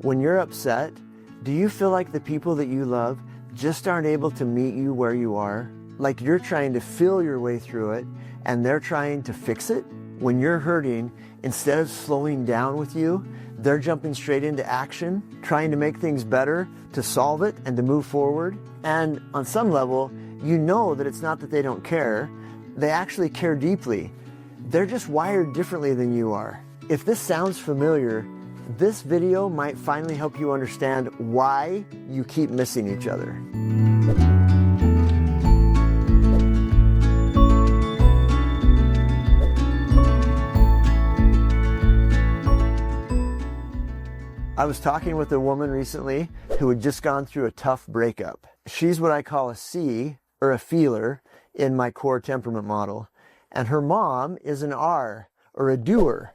When you're upset, do you feel like the people that you love just aren't able to meet you where you are? Like you're trying to feel your way through it and they're trying to fix it? When you're hurting, instead of slowing down with you, they're jumping straight into action, trying to make things better, to solve it and to move forward. And on some level, you know that it's not that they don't care. They actually care deeply. They're just wired differently than you are. If this sounds familiar, this video might finally help you understand why you keep missing each other. I was talking with a woman recently who had just gone through a tough breakup. She's what I call a C, or a feeler, in my C.O.R.E temperament model. And her mom is an R, or a doer.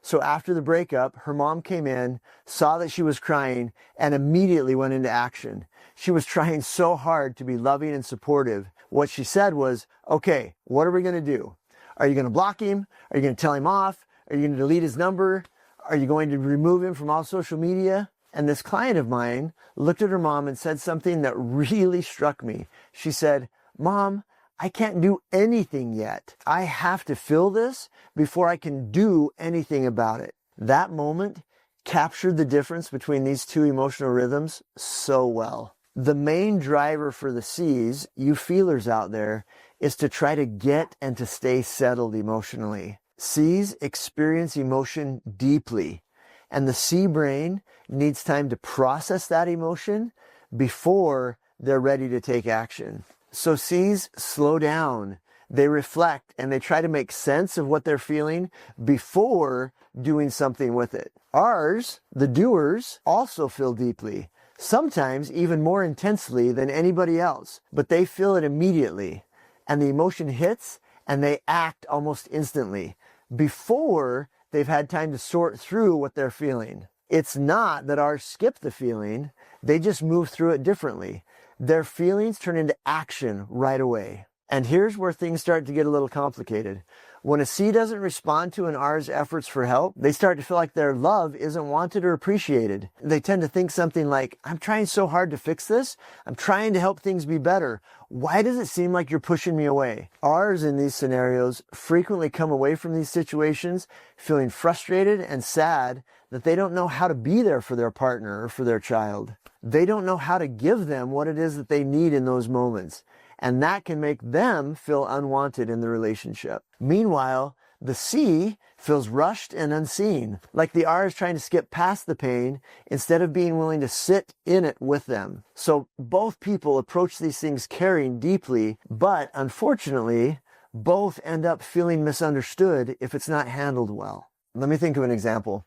So after the breakup, her mom came in, saw that she was crying, and immediately went into action. She was trying so hard to be loving and supportive. What she said was, okay, what are we going to do? Are you going to block him? Are you going to tell him off? Are you going to delete his number? Are you going to remove him from all social media? And this client of mine looked at her mom and said something that really struck me. She said, Mom, I can't do anything yet. I have to feel this before I can do anything about it. That moment captured the difference between these two emotional rhythms so well. The main driver for the C's, you feelers out there, is to try to get and to stay settled emotionally. C's experience emotion deeply, and the C brain needs time to process that emotion before they're ready to take action. So C's slow down, they reflect, and they try to make sense of what they're feeling before doing something with it. R's, the doers, also feel deeply, sometimes even more intensely than anybody else, but they feel it immediately, and the emotion hits and they act almost instantly before they've had time to sort through what they're feeling. It's not that R's skip the feeling, they just move through it differently. Their feelings turn into action right away. And here's where things start to get a little complicated. When a C doesn't respond to an R's efforts for help, they start to feel like their love isn't wanted or appreciated. They tend to think something like, I'm trying so hard to fix this. I'm trying to help things be better. Why does it seem like you're pushing me away? R's in these scenarios frequently come away from these situations feeling frustrated and sad that they don't know how to be there for their partner or for their child. They don't know how to give them what it is that they need in those moments. And that can make them feel unwanted in the relationship. Meanwhile, the C feels rushed and unseen, like the R is trying to skip past the pain instead of being willing to sit in it with them. So both people approach these things caring deeply, but unfortunately, both end up feeling misunderstood if it's not handled well. Let me think of an example.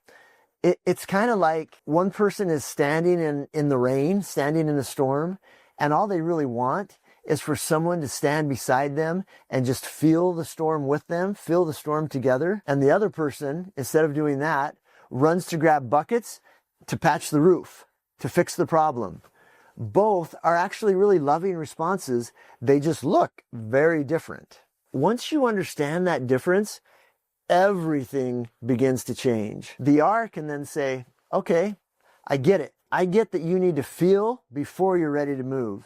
It's kind of like one person is standing in the rain, standing in a storm, and all they really want is for someone to stand beside them and just feel the storm with them, feel the storm together. And the other person, instead of doing that, runs to grab buckets to patch the roof, to fix the problem. Both are actually really loving responses. They just look very different. Once you understand that difference, everything begins to change. The R can then say, okay, I get it. I get that you need to feel before you're ready to move.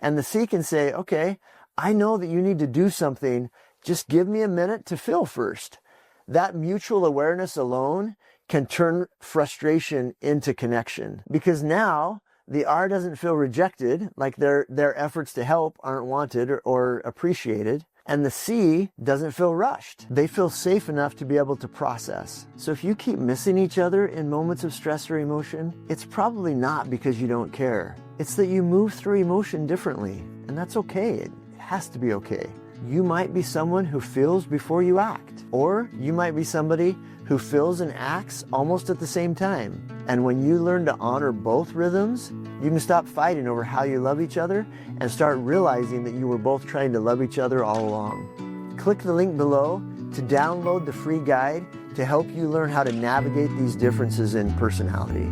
And the C can say, okay, I know that you need to do something. Just give me a minute to feel first. That mutual awareness alone can turn frustration into connection. Because now the R doesn't feel rejected, like their efforts to help aren't wanted or appreciated. And the C doesn't feel rushed. They feel safe enough to be able to process. So if you keep missing each other in moments of stress or emotion, it's probably not because you don't care. It's that you move through emotion differently, and that's okay. It has to be okay. You might be someone who feels before you act, or you might be somebody who feels and acts almost at the same time. And when you learn to honor both rhythms, you can stop fighting over how you love each other and start realizing that you were both trying to love each other all along. Click the link below to download the free guide to help you learn how to navigate these differences in personality.